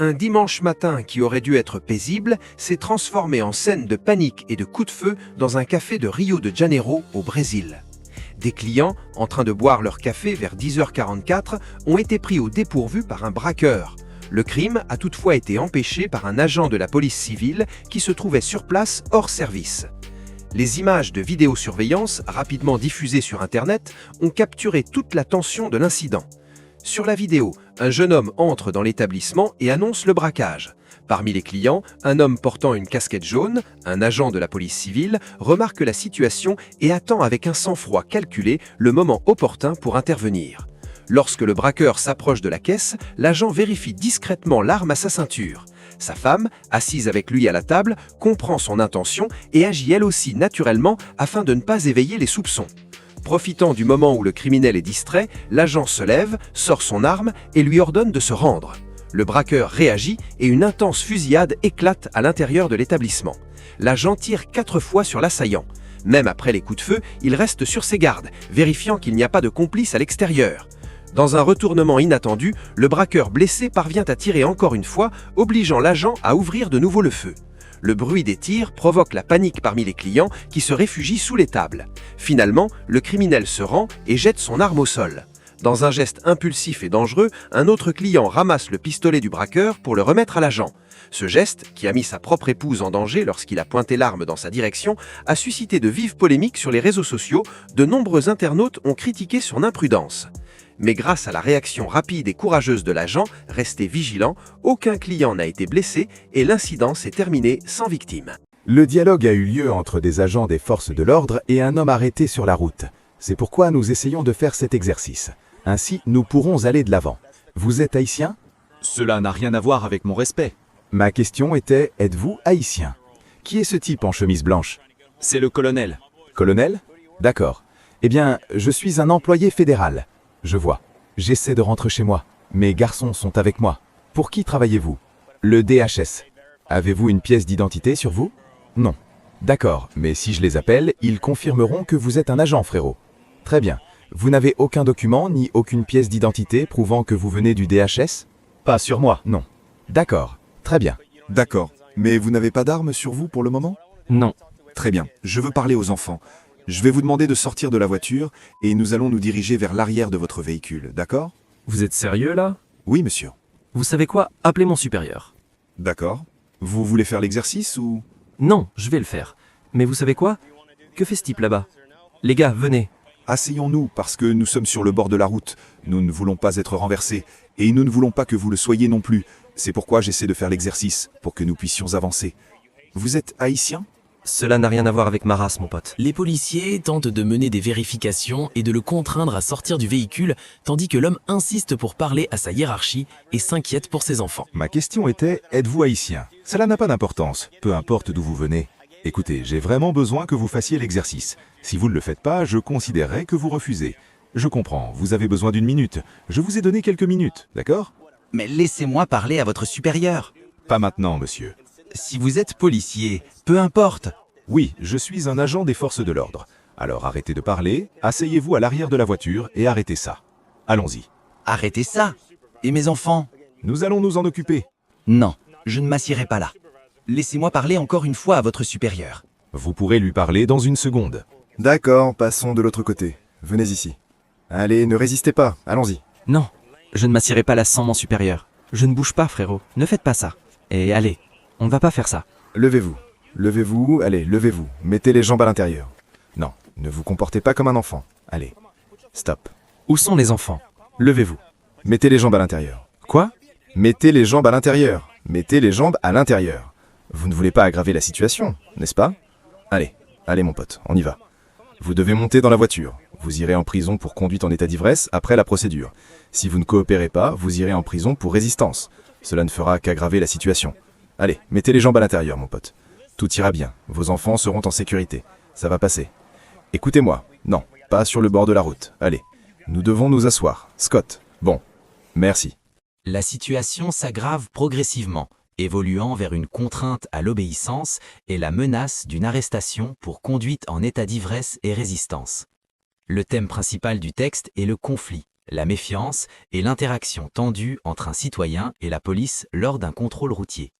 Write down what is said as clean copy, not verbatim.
Un dimanche matin qui aurait dû être paisible s'est transformé en scène de panique et de coups de feu dans un café de Rio de Janeiro, au Brésil. Des clients, en train de boire leur café vers 10h44, ont été pris au dépourvu par un braqueur. Le crime a toutefois été empêché par un agent de la police civile qui se trouvait sur place hors service. Les images de vidéosurveillance, rapidement diffusées sur Internet, ont capturé toute la tension de l'incident. Sur la vidéo, un jeune homme entre dans l'établissement et annonce le braquage. Parmi les clients, un homme portant une casquette jaune, un agent de la police civile, remarque la situation et attend avec un sang-froid calculé le moment opportun pour intervenir. Lorsque le braqueur s'approche de la caisse, l'agent vérifie discrètement l'arme à sa ceinture. Sa femme, assise avec lui à la table, comprend son intention et agit elle aussi naturellement afin de ne pas éveiller les soupçons. Profitant du moment où le criminel est distrait, l'agent se lève, sort son arme et lui ordonne de se rendre. Le braqueur réagit et une intense fusillade éclate à l'intérieur de l'établissement. L'agent tire 4 fois sur l'assaillant. Même après les coups de feu, il reste sur ses gardes, vérifiant qu'il n'y a pas de complice à l'extérieur. Dans un retournement inattendu, le braqueur blessé parvient à tirer encore une fois, obligeant l'agent à ouvrir de nouveau le feu. Le bruit des tirs provoque la panique parmi les clients qui se réfugient sous les tables. Finalement, le criminel se rend et jette son arme au sol. Dans un geste impulsif et dangereux, un autre client ramasse le pistolet du braqueur pour le remettre à l'agent. Ce geste, qui a mis sa propre épouse en danger lorsqu'il a pointé l'arme dans sa direction, a suscité de vives polémiques sur les réseaux sociaux. De nombreux internautes ont critiqué son imprudence. Mais grâce à la réaction rapide et courageuse de l'agent, resté vigilant, aucun client n'a été blessé et l'incident s'est terminé sans victime. Le dialogue a eu lieu entre des agents des forces de l'ordre et un homme arrêté sur la route. C'est pourquoi nous essayons de faire cet exercice. Ainsi, nous pourrons aller de l'avant. Vous êtes haïtien? Cela n'a rien à voir avec mon respect. Ma question était, êtes-vous haïtien? Qui est ce type en chemise blanche? C'est le colonel. Colonel? D'accord. Eh bien, je suis un employé fédéral. Je vois. J'essaie de rentrer chez moi. Mes garçons sont avec moi. Pour qui travaillez-vous? Le DHS. Avez-vous une pièce d'identité sur vous? Non. D'accord, mais si je les appelle, ils confirmeront que vous êtes un agent, frérot. Très bien. Vous n'avez aucun document ni aucune pièce d'identité prouvant que vous venez du DHS? Pas sur moi. Non. D'accord. Très bien. D'accord. Mais vous n'avez pas d'armes sur vous pour le moment? Non. Très bien. Je veux parler aux enfants. Je vais vous demander de sortir de la voiture et nous allons nous diriger vers l'arrière de votre véhicule, d'accord? Vous êtes sérieux là? Oui, monsieur. Vous savez quoi? Appelez mon supérieur. D'accord. Vous voulez faire l'exercice ou... Non, je vais le faire. Mais vous savez quoi? Que fait ce type là-bas? Les gars, venez. Asseyons-nous parce que nous sommes sur le bord de la route. Nous ne voulons pas être renversés et nous ne voulons pas que vous le soyez non plus. C'est pourquoi j'essaie de faire l'exercice, pour que nous puissions avancer. Vous êtes haïtien? Cela n'a rien à voir avec ma race, mon pote. Les policiers tentent de mener des vérifications et de le contraindre à sortir du véhicule, tandis que l'homme insiste pour parler à sa hiérarchie et s'inquiète pour ses enfants. Ma question était, êtes-vous haïtien? Cela n'a pas d'importance, peu importe d'où vous venez. Écoutez, j'ai vraiment besoin que vous fassiez l'exercice. Si vous ne le faites pas, je considérerai que vous refusez. Je comprends, vous avez besoin d'une minute. Je vous ai donné quelques minutes, d'accord? Mais laissez-moi parler à votre supérieur. Pas maintenant, monsieur. Si vous êtes policier, peu importe. Oui, je suis un agent des forces de l'ordre. Alors arrêtez de parler, asseyez-vous à l'arrière de la voiture et arrêtez ça. Allons-y. Arrêtez ça. Et mes enfants? Nous allons nous en occuper. Non, je ne m'assierai pas là. Laissez-moi parler encore une fois à votre supérieur. Vous pourrez lui parler dans une seconde. D'accord, passons de l'autre côté. Venez ici. Allez, ne résistez pas, allons-y. Non, je ne m'assierai pas là sans mon supérieur. Je ne bouge pas, frérot. Ne faites pas ça. Et allez, on ne va pas faire ça. Levez-vous. Levez-vous, allez, levez-vous. Mettez les jambes à l'intérieur. Non, ne vous comportez pas comme un enfant. Allez, stop. Où sont les enfants? Levez-vous. Mettez les jambes à l'intérieur. Quoi? Mettez les jambes à l'intérieur. Mettez les jambes à l'intérieur. Vous ne voulez pas aggraver la situation, n'est-ce pas? Allez, allez mon pote, on y va. Vous devez monter dans la voiture. Vous irez en prison pour conduite en état d'ivresse après la procédure. Si vous ne coopérez pas, vous irez en prison pour résistance. Cela ne fera qu'aggraver la situation. Allez, mettez les jambes à l'intérieur, mon pote. Tout ira bien. Vos enfants seront en sécurité. Ça va passer. Écoutez-moi. Non, pas sur le bord de la route. Allez, nous devons nous asseoir. Scott. Bon. Merci. La situation s'aggrave progressivement, évoluant vers une contrainte à l'obéissance et la menace d'une arrestation pour conduite en état d'ivresse et résistance. Le thème principal du texte est le conflit, la méfiance et l'interaction tendue entre un citoyen et la police lors d'un contrôle routier.